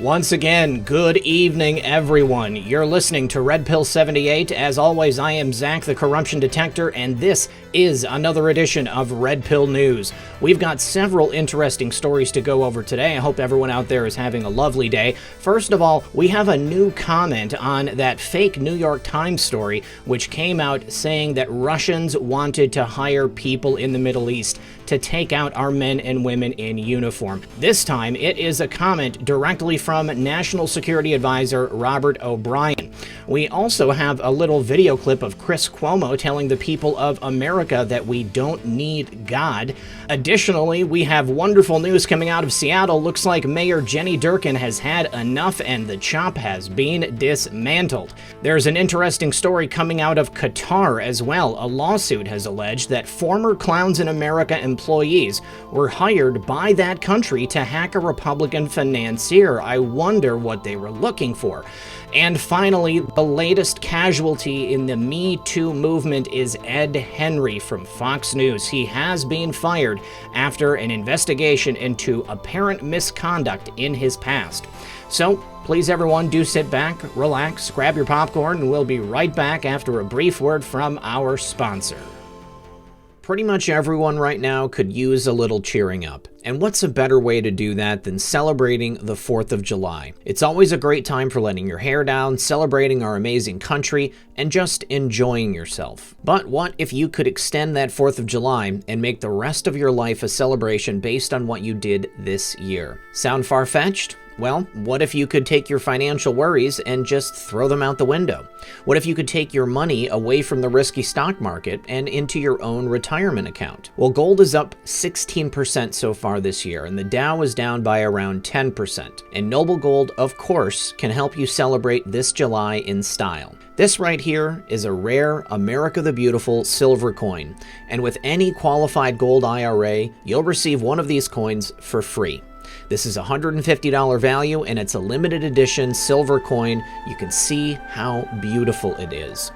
Once again, good evening, everyone. You're listening to Red Pill 78. As always, I am Zak, the Corruption Detector, and this is another edition of Red Pill News. We've got several interesting stories to go over today. I hope everyone out there is having a lovely day. First of all, we have a new comment on that fake New York Times story, which came out saying that Russians wanted to hire people in the Middle East to take out our men and women in uniform. This time, it is a comment directly from National Security Advisor Robert O'Brien. We also have a little video clip of Chris Cuomo telling the people of America that we don't need God. Additionally, we have wonderful news coming out of Seattle. Looks like Mayor Jenny Durkan has had enough and the chop has been dismantled. There's an interesting story coming out of Qatar as well. A lawsuit has alleged that former Clowns in America employees were hired by that country to hack a Republican financier. I wonder what they were looking for. And finally, the latest casualty in the Me Too movement is Ed Henry from Fox News. He has been fired after an investigation into apparent misconduct in his past. So, please everyone, do sit back, relax, grab your popcorn, and we'll be right back after a brief word from our sponsor. Pretty much everyone right now could use a little cheering up. And what's a better way to do that than celebrating the 4th of July? It's always a great time for letting your hair down, celebrating our amazing country, and just enjoying yourself. But what if you could extend that 4th of July and make the rest of your life a celebration based on what you did this year? Sound far-fetched? Well, what if you could take your financial worries and just throw them out the window? What if you could take your money away from the risky stock market and into your own retirement account? Well, gold is up 16% so far this year, and the Dow is down by around 10%. And Noble Gold, of course, can help you celebrate this July in style. This right here is a rare America the Beautiful silver coin, and with any qualified gold IRA, you'll receive one of these coins for free. This is a $150 value, and it's a limited edition silver coin. You can see how beautiful it is.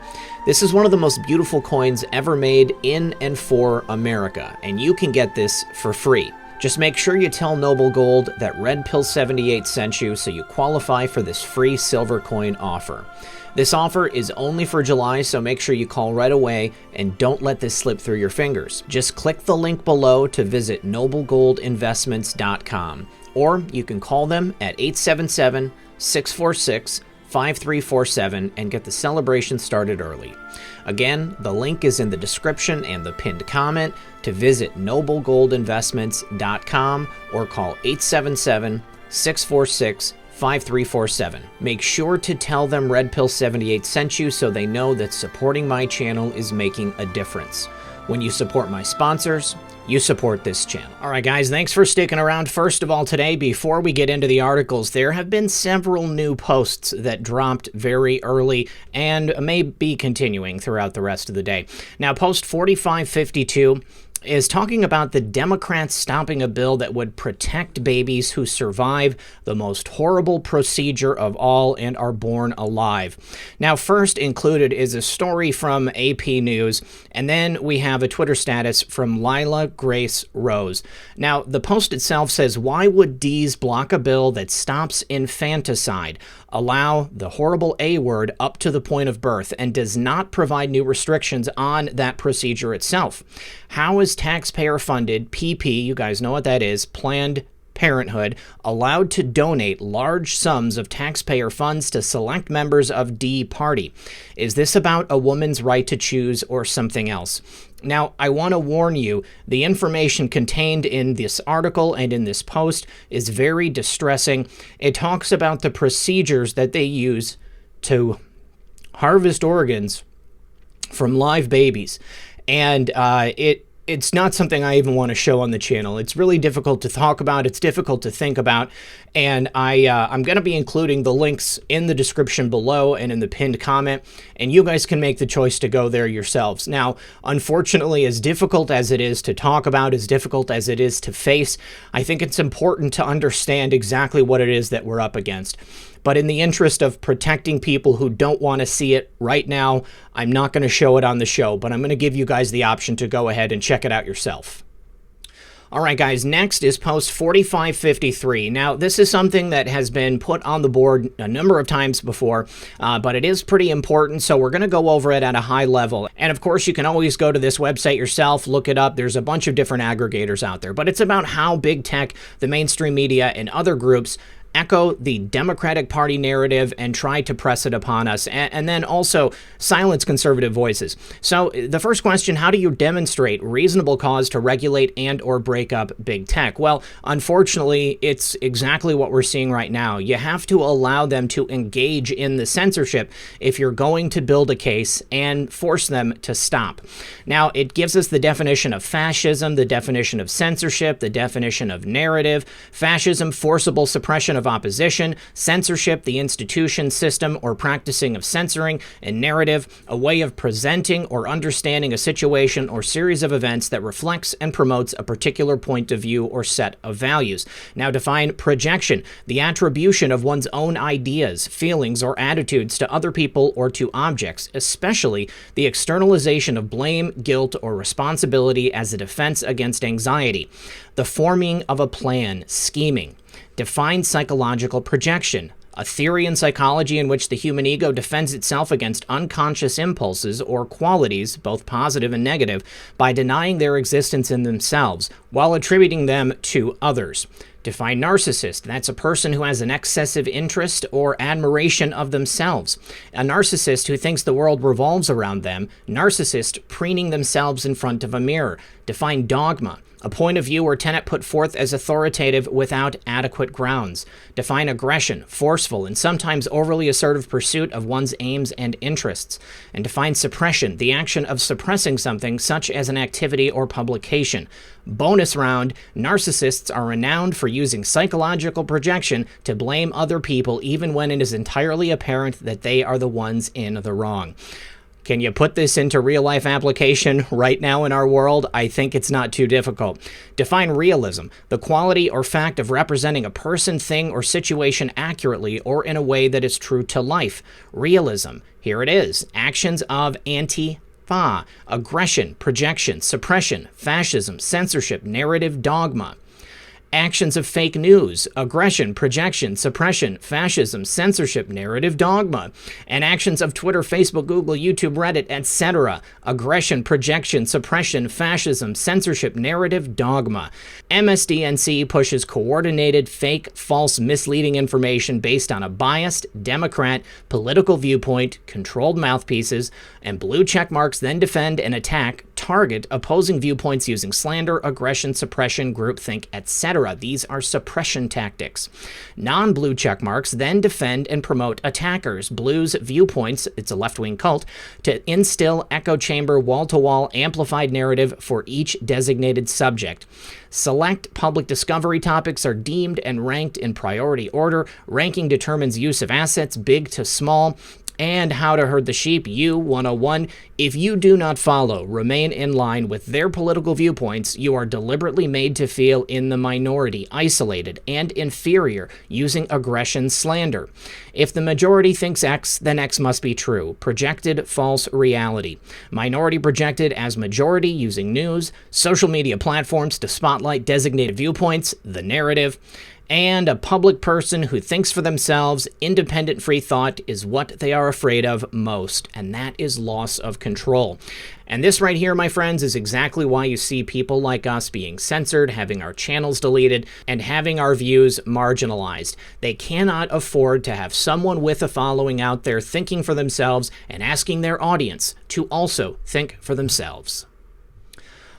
This is one of the most beautiful coins ever made in and for America, and you can get this for free. Just make sure you tell Noble Gold that Red Pill 78 sent you so you qualify for this free silver coin offer. This offer is only for July, so make sure you call right away and don't let this slip through your fingers. Just click the link below to visit noblegoldinvestments.com, or you can call them at 877-646-5347 and get the celebration started early. Again, the link is in the description and the pinned comment to visit noblegoldinvestments.com or call 877-646-5347. Make sure to tell them Red Pill 78 sent you so they know that supporting my channel is making a difference. When you support my sponsors, you support this channel. All right, guys, thanks for sticking around. First of all, today, before we get into the articles, there have been several new posts that dropped very early and may be continuing throughout the rest of the day. Now, post 4552 is talking about the Democrats stopping a bill that would protect babies who survive the most horrible procedure of all and are born alive. Now, first included is a story from AP News, and then we have a Twitter status from Lila Grace Rose. Now, the post itself says, why would D's block a bill that stops infanticide, allow the horrible A word up to the point of birth, and does not provide new restrictions on that procedure itself? How is taxpayer-funded PP, you guys know what that is, Planned Parenthood, allowed to donate large sums of taxpayer funds to select members of D party? Is this about a woman's right to choose or something else? Now, I want to warn you, the information contained in this article and in this post is very distressing. It talks about the procedures that they use to harvest organs from live babies. And it's not something I even want to show on the channel. It's really difficult to talk about. It's difficult to think about. And I'm going to be including the links in the description below and in the pinned comment. And you guys can make the choice to go there yourselves. Now, unfortunately, as difficult as it is to talk about, as difficult as it is to face, I think it's important to understand exactly what it is that we're up against. But in the interest of protecting people who don't want to see it right now, I'm not going to show it on the show, but I'm going to give you guys the option to go ahead and check it out yourself. All right, guys, next is post 4553. Now, this is something that has been put on the board a number of times before, but it is pretty important, so we're going to go over it at a high level. And of course, you can always go to this website yourself, look it up. There's a bunch of different aggregators out there, but it's about how big tech, the mainstream media, and other groups echo the Democratic Party narrative and try to press it upon us, and then also silence conservative voices. So the first question, how do you demonstrate reasonable cause to regulate and or break up big tech? Well, unfortunately, it's exactly what we're seeing right now. You have to allow them to engage in the censorship if you're going to build a case and force them to stop. Now, it gives us the definition of fascism, the definition of censorship, the definition of narrative. Fascism, forcible suppression of opposition; censorship, the institution, system, or practicing of censoring; and narrative, a way of presenting or understanding a situation or series of events that reflects and promotes a particular point of view or set of values. Now define projection, the attribution of one's own ideas, feelings, or attitudes to other people or to objects, especially the externalization of blame, guilt, or responsibility as a defense against anxiety. The forming of a plan, scheming. Define psychological projection, a theory in psychology in which the human ego defends itself against unconscious impulses or qualities, both positive and negative, by denying their existence in themselves while attributing them to others. Define narcissist. That's a person who has an excessive interest or admiration of themselves. A narcissist who thinks the world revolves around them. Narcissist preening themselves in front of a mirror. Define dogma. A point of view or tenet put forth as authoritative without adequate grounds. Define aggression, forceful and sometimes overly assertive pursuit of one's aims and interests. And define suppression, the action of suppressing something such as an activity or publication. Bonus round, narcissists are renowned for using psychological projection to blame other people even when it is entirely apparent that they are the ones in the wrong. Can you put this into real-life application right now in our world? I think it's not too difficult. Define realism, the quality or fact of representing a person, thing, or situation accurately or in a way that is true to life. Realism, here it is, actions of aggression, projection, suppression, fascism, censorship, narrative, dogma. Actions of fake news, aggression, projection, suppression, fascism, censorship, narrative, dogma. And actions of Twitter, Facebook, Google, YouTube, Reddit, etc. Aggression, projection, suppression, fascism, censorship, narrative, dogma. MSDNC pushes coordinated, fake, false, misleading information based on a biased, Democrat, political viewpoint, controlled mouthpieces, and blue check marks then defend and attack, target opposing viewpoints using slander, aggression, suppression, groupthink, etc. These are suppression tactics. Non-blue check marks then defend and promote attackers, blues, viewpoints, it's a left-wing cult, to instill echo chamber, wall-to-wall amplified narrative for each designated subject. Select public discovery topics are deemed and ranked in priority order. Ranking determines use of assets, big to small. And how to herd the sheep, U101. If you do not follow, remain in line with their political viewpoints, you are deliberately made to feel in the minority, isolated, and inferior, using aggression slander. If the majority thinks X, then X must be true. Projected false reality. Minority projected as majority using news, social media platforms to spotlight designated viewpoints, the narrative. And a public person who thinks for themselves, independent free thought is what they are afraid of most, and that is loss of control. And this right here, my friends, is exactly why you see people like us being censored, having our channels deleted, and having our views marginalized. They cannot afford to have someone with a following out there thinking for themselves and asking their audience to also think for themselves.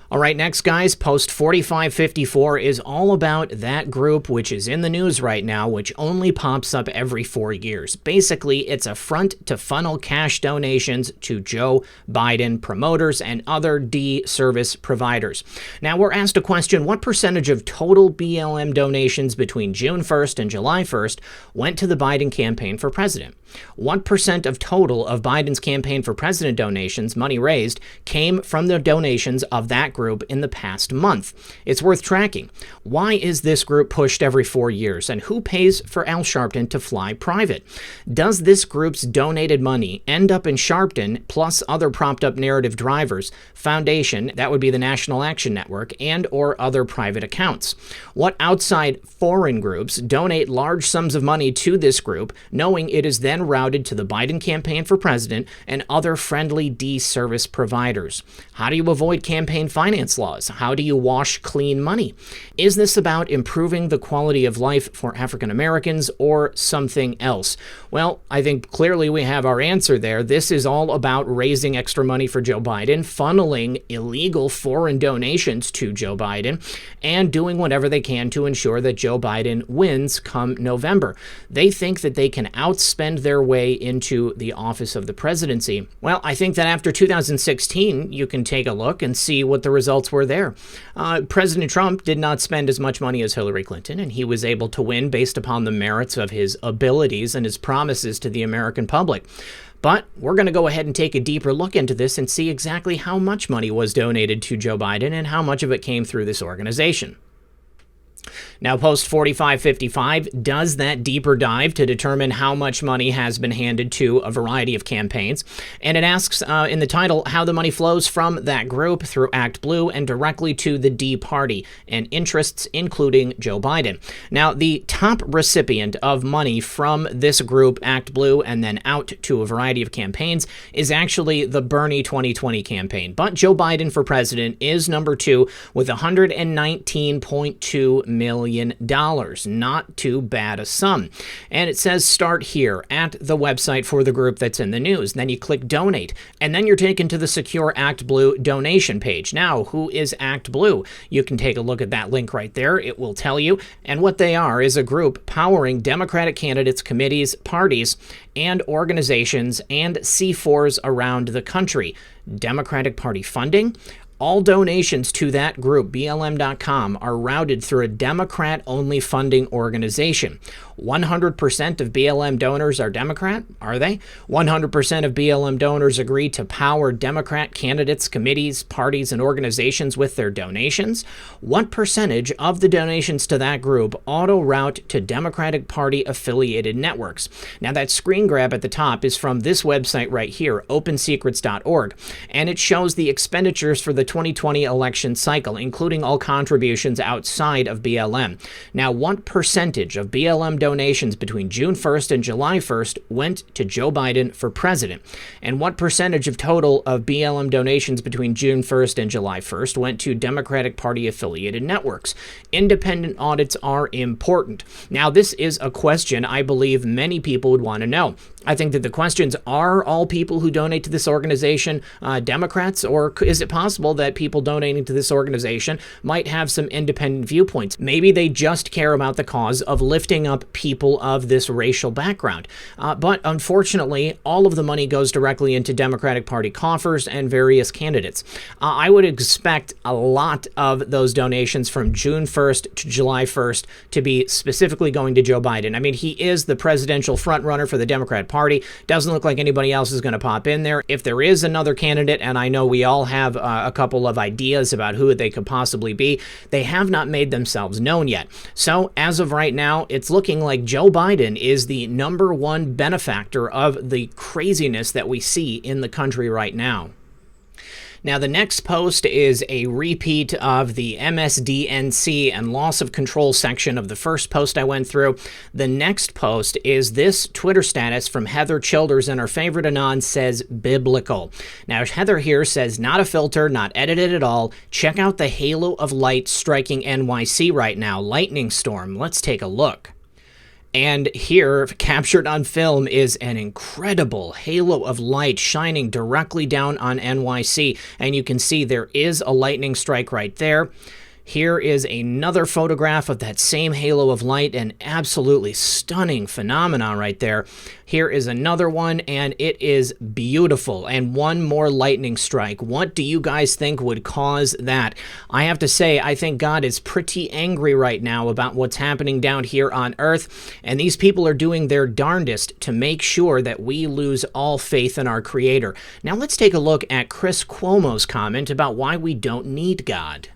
All right, next, guys, post 4554 is all about that group which is in the news right now, which only pops up every 4 years. Basically, it's a front to funnel cash donations to Joe Biden promoters and other D-service providers. Now, we're asked a question, what percentage of total BLM donations between June 1st and July 1st went to the Biden campaign for president? What percent of total of Biden's campaign for president donations, money raised, came from the donations of that group in the past month. It's worth tracking. Why is this group pushed every 4 years, and who pays for Al Sharpton to fly private? Does this group's donated money end up in Sharpton, plus other propped-up narrative drivers, foundation, that would be the National Action Network, and or other private accounts? What outside foreign groups donate large sums of money to this group, knowing it is then routed to the Biden campaign for president and other friendly D-service providers? How do you avoid campaign finance laws? How do you wash clean money? Is this about improving the quality of life for African Americans or something else? Well, I think clearly we have our answer there. This is all about raising extra money for Joe Biden, funneling illegal foreign donations to Joe Biden, and doing whatever they can to ensure that Joe Biden wins come November. They think that they can outspend their way into the office of the presidency. Well, I think that after 2016, you can take a look and see what the results were there. President Trump did not spend as much money as Hillary Clinton, and he was able to win based upon the merits of his abilities and his promises to the American public. But we're going to go ahead and take a deeper look into this and see exactly how much money was donated to Joe Biden and how much of it came through this organization. Now, Post 4555 does that deeper dive to determine how much money has been handed to a variety of campaigns, and it asks in the title how the money flows from that group through Act Blue and directly to the D Party and interests, including Joe Biden. Now, the top recipient of money from this group, Act Blue, and then out to a variety of campaigns is actually the Bernie 2020 campaign, but Joe Biden for president is number 2 with $119.2 million. Not too bad a sum. And it says start here at the website for the group that's in the news. Then you click donate, and then you're taken to the secure Act Blue donation page. Now, who is Act Blue? You can take a look at that link right there. It will tell you. And what they are is a group powering Democratic candidates, committees, parties, and organizations and C4s around the country. Democratic Party funding. All donations to that group, BLM.com, are routed through a Democrat-only funding organization. 100% of BLM donors are Democrat, are they? 100% of BLM donors agree to power Democrat candidates, committees, parties, and organizations with their donations. What percentage of the donations to that group auto-route to Democratic Party-affiliated networks? Now, that screen grab at the top is from this website right here, opensecrets.org, and it shows the expenditures for the 2020 election cycle, including all contributions outside of BLM. Now, what percentage of BLM donations between June 1st and July 1st went to Joe Biden for president? And what percentage of total of BLM donations between June 1st and July 1st went to Democratic Party-affiliated networks? Independent audits are important. Now, this is a question I believe many people would want to know. I think that the questions are all people who donate to this organization Democrats, or is it possible that people donating to this organization might have some independent viewpoints? Maybe they just care about the cause of lifting up people of this racial background. But unfortunately, all of the money goes directly into Democratic Party coffers and various candidates. I would expect a lot of those donations from June 1st to July 1st to be specifically going to Joe Biden. I mean, he is the presidential frontrunner for the Democrat Party. Doesn't look like anybody else is going to pop in there. If there is another candidate, and I know we all have a couple of ideas about who they could possibly be, they have not made themselves known yet. So as of right now, it's looking like Joe Biden is the number one benefactor of the craziness that we see in the country right now. Now, the next post is a repeat of the MSDNC and loss of control section of the first post I went through. The next post is this Twitter status from Heather Childers, and our favorite anon says biblical. Now, Heather here says, not a filter, not edited at all. Check out the halo of light striking NYC right now. Lightning storm. Let's take a look. And here, captured on film, is an incredible halo of light shining directly down on NYC. And you can see there is a lightning strike right there. Here is another photograph of that same halo of light, an absolutely stunning phenomenon right there. Here is another one, and it is beautiful. And one more lightning strike. What do you guys think would cause that? I have to say, I think God is pretty angry right now about what's happening down here on Earth, and these people are doing their darndest to make sure that we lose all faith in our Creator. Now let's take a look at Chris Cuomo's comment about why we don't need God.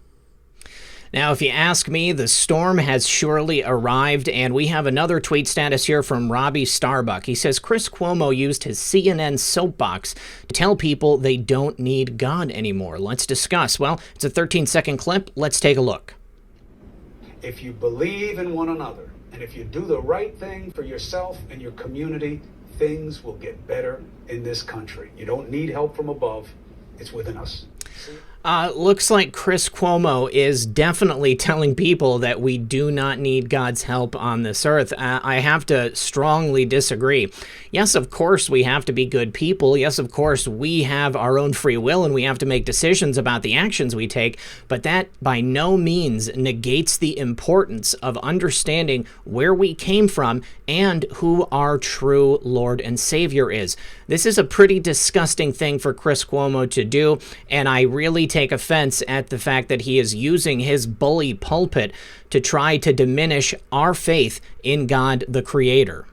Now, if you ask me, the storm has surely arrived, and we have another tweet status here from Robbie Starbuck. He says, Chris Cuomo used his CNN soapbox to tell people they don't need God anymore. Let's discuss. Well, it's a 13-second clip. Let's take a look. If you believe in one another, and if you do the right thing for yourself and your community, things will get better in this country. You don't need help from above. It's within us. Looks like Chris Cuomo is definitely telling people that we do not need God's help on this earth. I have to strongly disagree. Yes, of course, we have to be good people. Yes, of course, we have our own free will and we have to make decisions about the actions we take. But that by no means negates the importance of understanding where we came from and who our true Lord and Savior is. This is a pretty disgusting thing for Chris Cuomo to do, and I really take offense at the fact that he is using his bully pulpit to try to diminish our faith in God the Creator.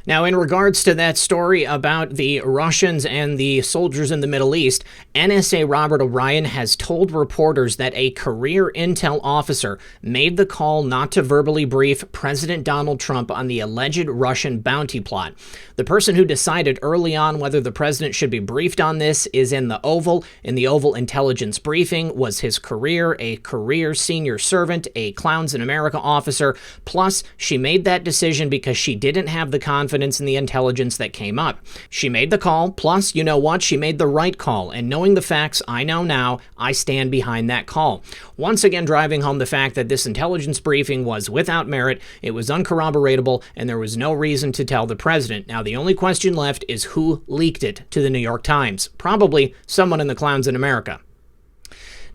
Now, in regards to that story about the Russians and the soldiers in the Middle East, NSA Robert O'Brien has told reporters that a career intel officer made the call not to verbally brief President Donald Trump on the alleged Russian bounty plot. The person who decided early on whether the president should be briefed on this is in the Oval. In the Oval intelligence briefing was his career, a career senior servant, a Clowns in America officer. Plus, she made that decision because she didn't have the confidence in the intelligence that came up. She made the call, plus, you know what? She made the right call, and knowing the facts I know now, I stand behind that call. Once again, driving home the fact that this intelligence briefing was without merit, it was uncorroboratable, and there was no reason to tell the president. Now, the only question left is who leaked it to the New York Times. Probably someone in the Clowns in America.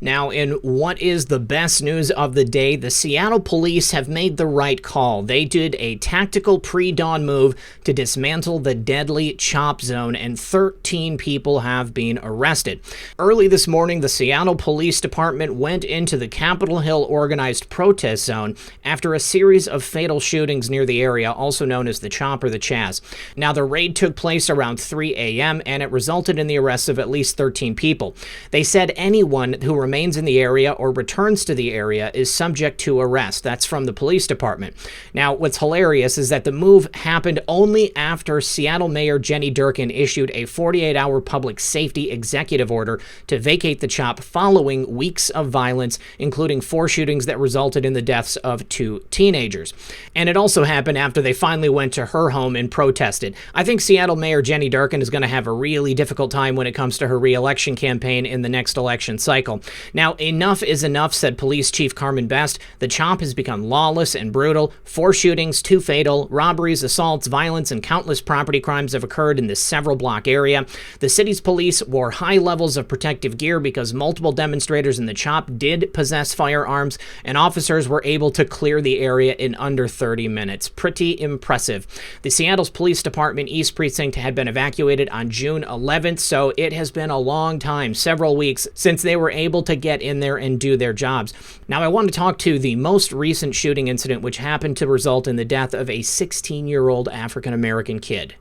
Now, in what is the best news of the day, the Seattle police have made the right call. They did a tactical pre-dawn move to dismantle the deadly chop zone, and 13 people have been arrested. Early this morning, the Seattle Police Department went into the Capitol Hill organized protest zone after a series of fatal shootings near the area, also known as the Chop or the Chaz. Now, the raid took place around 3 a.m., and it resulted in the arrest of at least 13 people. They said anyone who remains in the area or returns to the area is subject to arrest. That's from the police department. Now, what's hilarious is that the move happened only after Seattle Mayor Jenny Durkan issued a 48-hour public safety executive order to vacate the Chop following weeks of violence, including 4 shootings that resulted in the deaths of 2 teenagers. And it also happened after they finally went to her home and protested. I think Seattle Mayor Jenny Durkan is going to have a really difficult time when it comes to her re-election campaign in the next election cycle. Now, enough is enough, said Police Chief Carmen Best. The Chop has become lawless and brutal. 4 shootings, 2 fatal, robberies, assaults, violence, and countless property crimes have occurred in this several block area. The city's police wore high levels of protective gear because multiple demonstrators in the Chop did possess firearms, and officers were able to clear the area in under 30 minutes. Pretty impressive. The Seattle's Police Department East Precinct had been evacuated on June 11th, so it has been a long time, several weeks, since they were able to get in there and do their jobs. Now, I want to talk to the most recent shooting incident, which happened to result in the death of a 16-year-old African-American kid.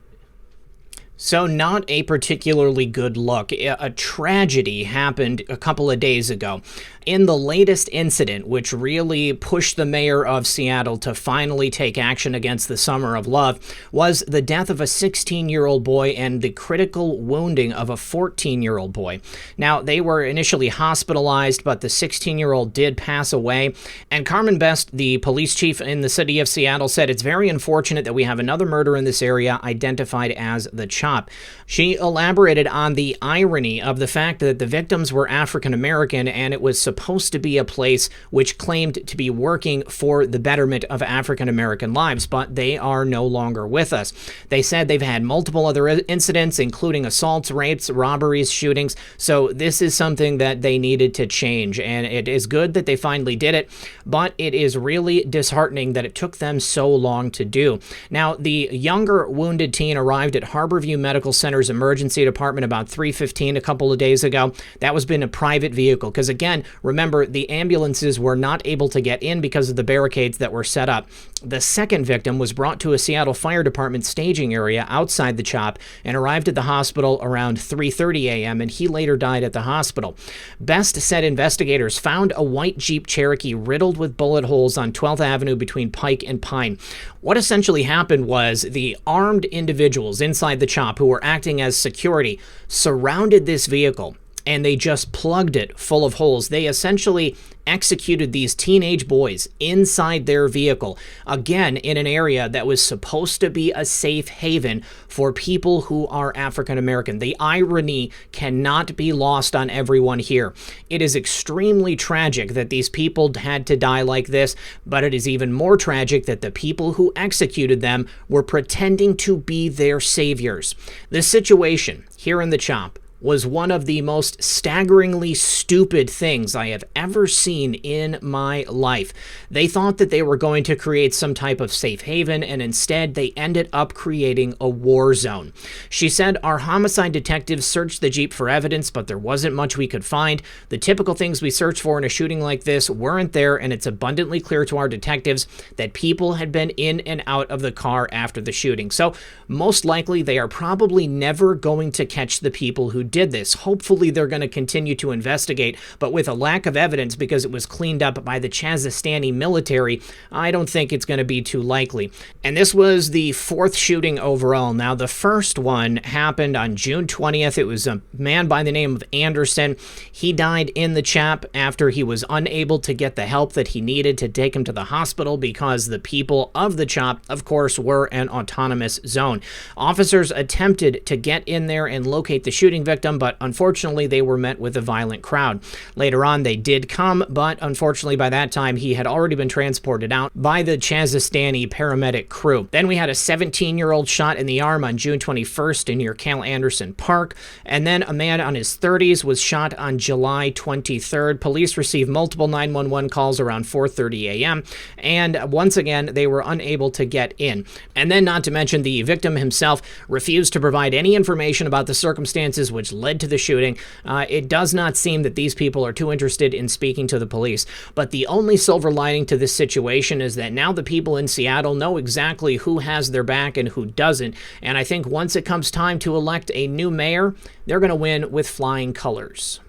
So not a particularly good look. A tragedy happened a couple of days ago. In the latest incident, which really pushed the mayor of Seattle to finally take action against the Summer of Love, was the death of a 16-year-old boy and the critical wounding of a 14-year-old boy. Now, they were initially hospitalized, but the 16-year-old did pass away. And Carmen Best, the police chief in the city of Seattle, said it's very unfortunate that we have another murder in this area identified as the Chop. She elaborated on the irony of the fact that the victims were African American, and it was supposed to be a place which claimed to be working for the betterment of African American lives, but they are no longer with us. They said they've had multiple other incidents, including assaults, rapes, robberies, shootings, so this is something that they needed to change, and it is good that they finally did it, but it is really disheartening that it took them so long to do. Now, the younger wounded teen arrived at Harborview Medical Center's emergency department about 3:15 a couple of days ago. That was in a private vehicle, because again, remember, the ambulances were not able to get in because of the barricades that were set up. The second victim was brought to a Seattle Fire Department staging area outside the CHOP and arrived at the hospital around 3:30 a.m., and he later died at the hospital. Best said investigators found a white Jeep Cherokee riddled with bullet holes on 12th Avenue between Pike and Pine. What essentially happened was the armed individuals inside the CHOP who were acting as security surrounded this vehicle, and they just plugged it full of holes. They essentially executed these teenage boys inside their vehicle, again, in an area that was supposed to be a safe haven for people who are African American. The irony cannot be lost on everyone here. It is extremely tragic that these people had to die like this, but it is even more tragic that the people who executed them were pretending to be their saviors. The situation here in the CHOP was one of the most staggeringly stupid things I have ever seen in my life. They thought that they were going to create some type of safe haven, and instead they ended up creating a war zone. She said, "Our homicide detectives searched the Jeep for evidence, but there wasn't much we could find. The typical things we search for in a shooting like this weren't there, and it's abundantly clear to our detectives that people had been in and out of the car after the shooting." So most likely they are probably never going to catch the people who did this. Hopefully they're going to continue to investigate, but with a lack of evidence because it was cleaned up by the Chazistani military, I don't think it's going to be too likely. And this was the fourth shooting overall. Now, the first one happened on June 20th. It was a man by the name of Anderson. He died in the CHOP after he was unable to get the help that he needed to take him to the hospital because the people of the CHOP, of course, were an autonomous zone. Officers attempted to get in there and locate the shooting victim, but unfortunately they were met with a violent crowd. Later on they did come, but unfortunately by that time he had already been transported out by the Chazistani paramedic crew. Then we had a 17-year-old shot in the arm on June 21st near Cal Anderson Park, and then a man on his 30s was shot on July 23rd. Police received multiple 911 calls around 4:30 a.m., and once again they were unable to get in. And then, not to mention, the victim himself refused to provide any information about the circumstances which led to the shooting. It does not seem that these people are too interested in speaking to the police. But the only silver lining to this situation is that now the people in Seattle know exactly who has their back and who doesn't. And I think once it comes time to elect a new mayor, they're going to win with flying colors.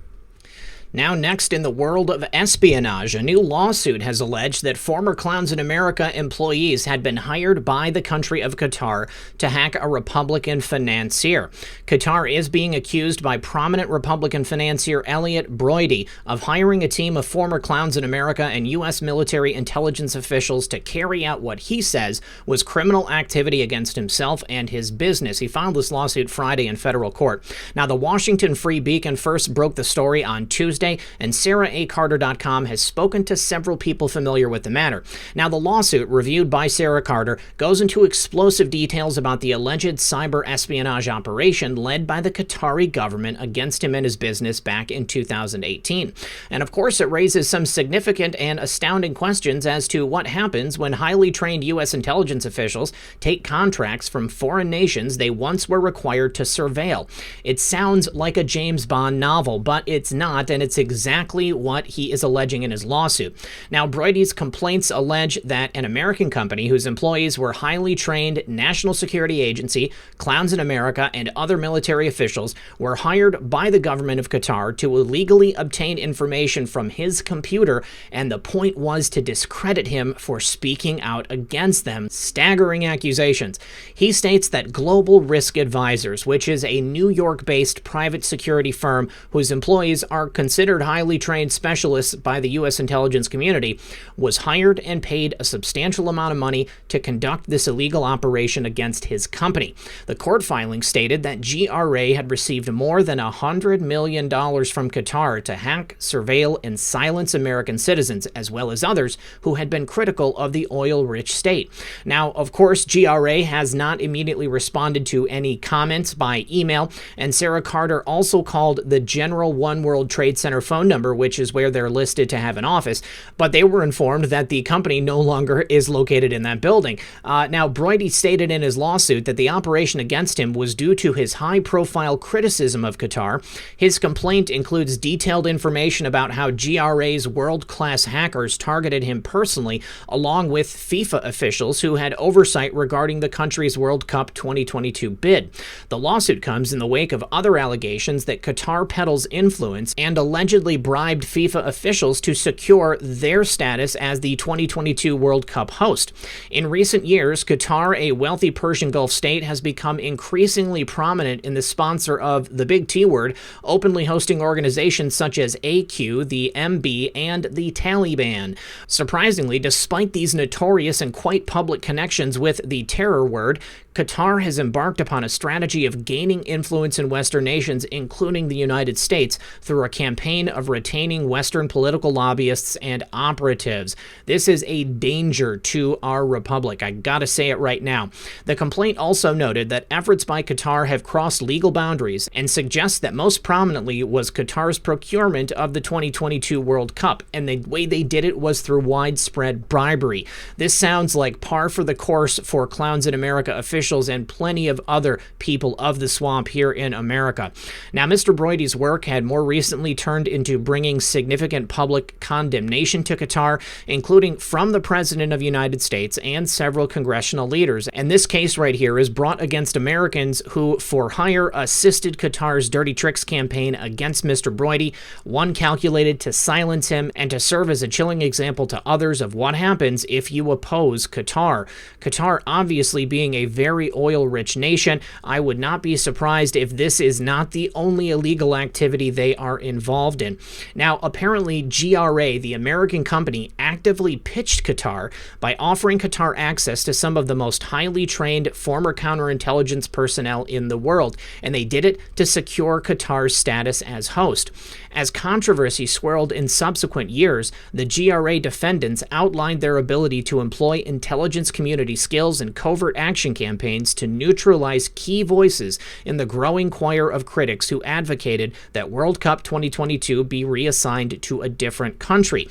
Now, next, in the world of espionage, a new lawsuit has alleged that former Clowns in America employees had been hired by the country of Qatar to hack a Republican financier. Qatar is being accused by prominent Republican financier Elliot Broidy of hiring a team of former Clowns in America and U.S. military intelligence officials to carry out what he says was criminal activity against himself and his business. He filed this lawsuit Friday in federal court. Now, the Washington Free Beacon first broke the story on Tuesday, and SarahACarter.com has spoken to several people familiar with the matter. Now, the lawsuit, reviewed by Sarah Carter, goes into explosive details about the alleged cyber espionage operation led by the Qatari government against him and his business back in 2018. And of course, it raises some significant and astounding questions as to what happens when highly trained U.S. intelligence officials take contracts from foreign nations they once were required to surveil. It sounds like a James Bond novel, but it's not, and it's exactly what he is alleging in his lawsuit. Now, Broidy's complaints allege that an American company whose employees were highly trained National Security Agency, Clowns in America, and other military officials were hired by the government of Qatar to illegally obtain information from his computer, and the point was to discredit him for speaking out against them. Staggering accusations. He states that Global Risk Advisors, which is a New York-based private security firm whose employees are considered considered highly trained specialists by the U.S. intelligence community, was hired and paid a substantial amount of money to conduct this illegal operation against his company. The court filing stated that GRA had received more than $100 million from Qatar to hack, surveil, and silence American citizens, as well as others who had been critical of the oil-rich state. Now, of course, GRA has not immediately responded to any comments by email, and Sarah Carter also called the General One World Trade Center phone number, which is where they're listed to have an office, but they were informed that the company no longer is located in that building. Now, Broidy stated in his lawsuit that the operation against him was due to his high-profile criticism of Qatar. His complaint includes detailed information about how GRA's world-class hackers targeted him personally, along with FIFA officials who had oversight regarding the country's World Cup 2022 bid. The lawsuit comes in the wake of other allegations that Qatar peddles influence and allegedly bribed FIFA officials to secure their status as the 2022 World Cup host. In recent years, Qatar, a wealthy Persian Gulf state, has become increasingly prominent in the sponsor of the big T word, openly hosting organizations such as AQ, the MB, and the Taliban. Surprisingly, despite these notorious and quite public connections with the terror word, Qatar has embarked upon a strategy of gaining influence in Western nations, including the United States, through a campaign of retaining Western political lobbyists and operatives. This is a danger to our republic. I gotta say it right now. The complaint also noted that efforts by Qatar have crossed legal boundaries and suggests that most prominently was Qatar's procurement of the 2022 World Cup, and the way they did it was through widespread bribery. This sounds like par for the course for Clowns in America officials and plenty of other people of the swamp here in America. Now, Mr. Broidy's work had more recently turned into bringing significant public condemnation to Qatar, including from the President of the United States and several congressional leaders. And this case right here is brought against Americans who, for hire, assisted Qatar's dirty tricks campaign against Mr. Broidy, one calculated to silence him and to serve as a chilling example to others of what happens if you oppose Qatar. Qatar obviously being a very oil-rich nation, I would not be surprised if this is not the only illegal activity they are involved in. Now, apparently GRA, the American company, actively pitched Qatar by offering Qatar access to some of the most highly trained former counterintelligence personnel in the world, and they did it to secure Qatar's status as host. As controversy swirled in subsequent years, the GRA defendants outlined their ability to employ intelligence community skills and covert action campaigns to neutralize key voices in the growing choir of critics who advocated that World Cup 2022 be reassigned to a different country.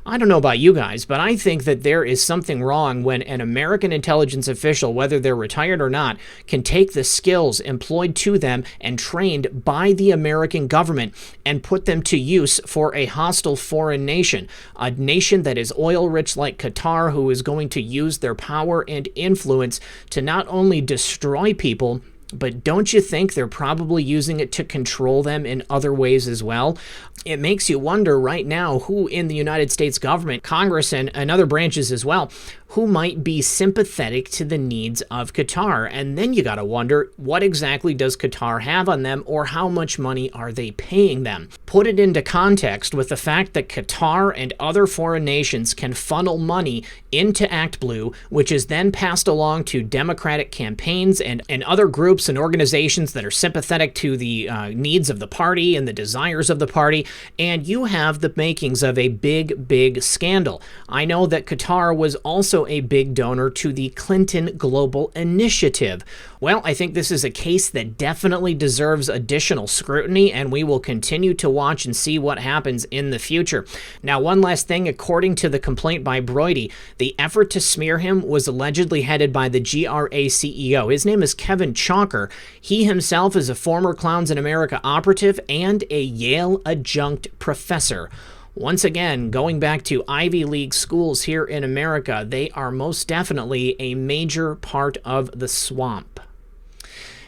I don't know about you guys, but I think that there is something wrong when an American intelligence official, whether they're retired or not, can take the skills employed to them and trained by the American government and put them to use for a hostile foreign nation, a nation that is oil-rich like Qatar, who is going to use their power and influence to not only destroy people, but don't you think they're probably using it to control them in other ways as well? It makes you wonder right now who in the United States government, Congress, and other branches as well, who might be sympathetic to the needs of Qatar. And then you got to wonder, what exactly does Qatar have on them, or how much money are they paying them? Put it into context with the fact that Qatar and other foreign nations can funnel money into ActBlue, which is then passed along to Democratic campaigns and other groups and organizations that are sympathetic to the needs of the party and the desires of the party, and you have the makings of a big, big scandal. I know that Qatar was also a big donor to the Clinton Global Initiative. Well, I think this is a case that definitely deserves additional scrutiny, and we will continue to watch and see what happens in the future. Now, one last thing, according to the complaint by Broidy, the effort to smear him was allegedly headed by the GRA CEO. His name is Kevin Chalker. He himself is a former Clowns in America operative and a Yale adjunct professor. Once again, going back to Ivy League schools here in America, they are most definitely a major part of the swamp.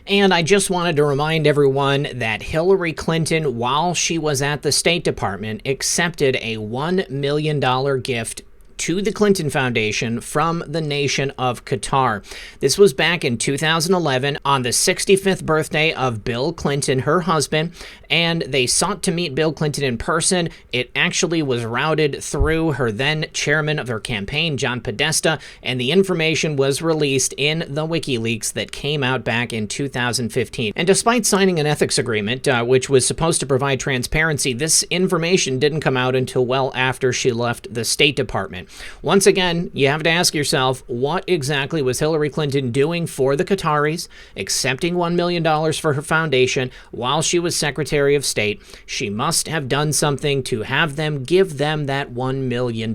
And I just wanted to remind everyone that Hillary Clinton, while she was at the State Department, accepted a $1 million gift to the Clinton Foundation from the nation of Qatar. This was back in 2011 on the 65th birthday of Bill Clinton, her husband, and they sought to meet Bill Clinton in person. It actually was routed through her then chairman of her campaign, John Podesta, and the information was released in the WikiLeaks that came out back in 2015. And despite signing an ethics agreement, which was supposed to provide transparency, this information didn't come out until well after she left the State Department. Once again, you have to ask yourself, what exactly was Hillary Clinton doing for the Qataris, accepting $1 million for her foundation while she was Secretary of State? She must have done something to have them give them that $1 million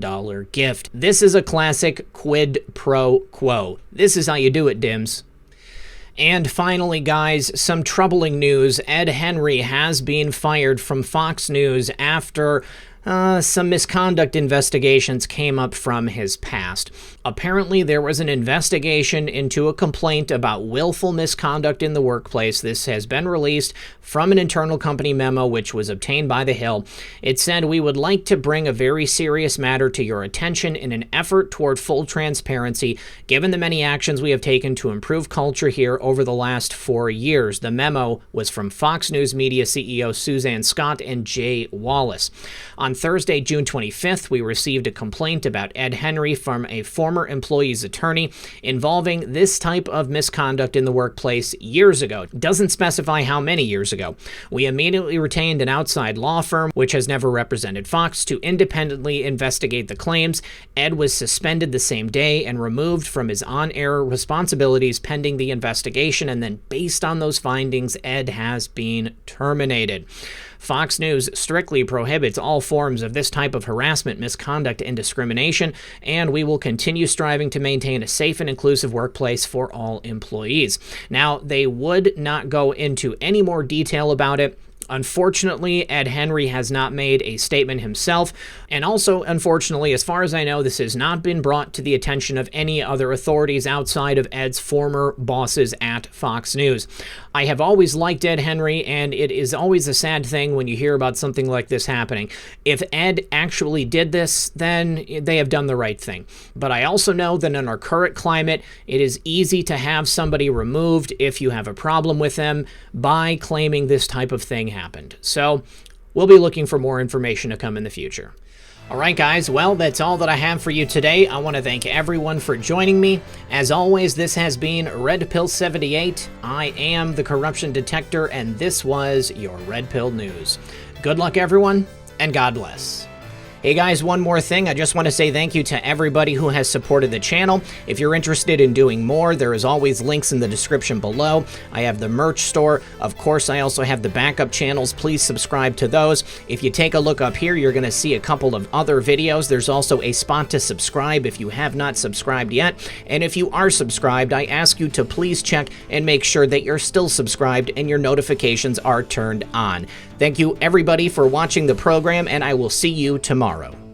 gift. This is a classic quid pro quo. This is how you do it, Dims. And finally, guys, some troubling news. Ed Henry has been fired from Fox News after some misconduct investigations came up from his past. Apparently, there was an investigation into a complaint about willful misconduct in the workplace. This has been released from an internal company memo which was obtained by The Hill. It said, "We would like to bring a very serious matter to your attention in an effort toward full transparency, given the many actions we have taken to improve culture here over the last 4 years." The memo was from Fox News Media CEO Suzanne Scott and Jay Wallace. On Thursday, June 25th, we received a complaint about Ed Henry from a former employee's attorney involving this type of misconduct in the workplace years ago. Doesn't specify how many years ago. We immediately retained an outside law firm, which has never represented Fox, to independently investigate the claims. Ed was suspended the same day and removed from his on-air responsibilities pending the investigation, and then based on those findings, Ed has been terminated. Fox News strictly prohibits all forms of this type of harassment, misconduct, and discrimination, and we will continue striving to maintain a safe and inclusive workplace for all employees. Now, they would not go into any more detail about it. Unfortunately, Ed Henry has not made a statement himself, and also, unfortunately, as far as I know, this has not been brought to the attention of any other authorities outside of Ed's former bosses at Fox News. I have always liked Ed Henry, and it is always a sad thing when you hear about something like this happening. If Ed actually did this, then they have done the right thing. But I also know that in our current climate, it is easy to have somebody removed if you have a problem with them by claiming this type of thing happened. So we'll be looking for more information to come in the future. All right, guys, well, that's all that I have for you today. I want to thank everyone for joining me. As always, this has been Red Pill 78. I am the Corruption Detector, and this was your Red Pill News. Good luck, everyone, and God bless. Hey guys, one more thing. I just want to say thank you to everybody who has supported the channel. If you're interested in doing more, there is always links in the description below. I have the merch store. Of course, I also have the backup channels. Please subscribe to those. If you take a look up here, you're going to see a couple of other videos. There's also a spot to subscribe if you have not subscribed yet. And if you are subscribed, I ask you to please check and make sure that you're still subscribed and your notifications are turned on. Thank you, everybody, for watching the program, and I will see you tomorrow.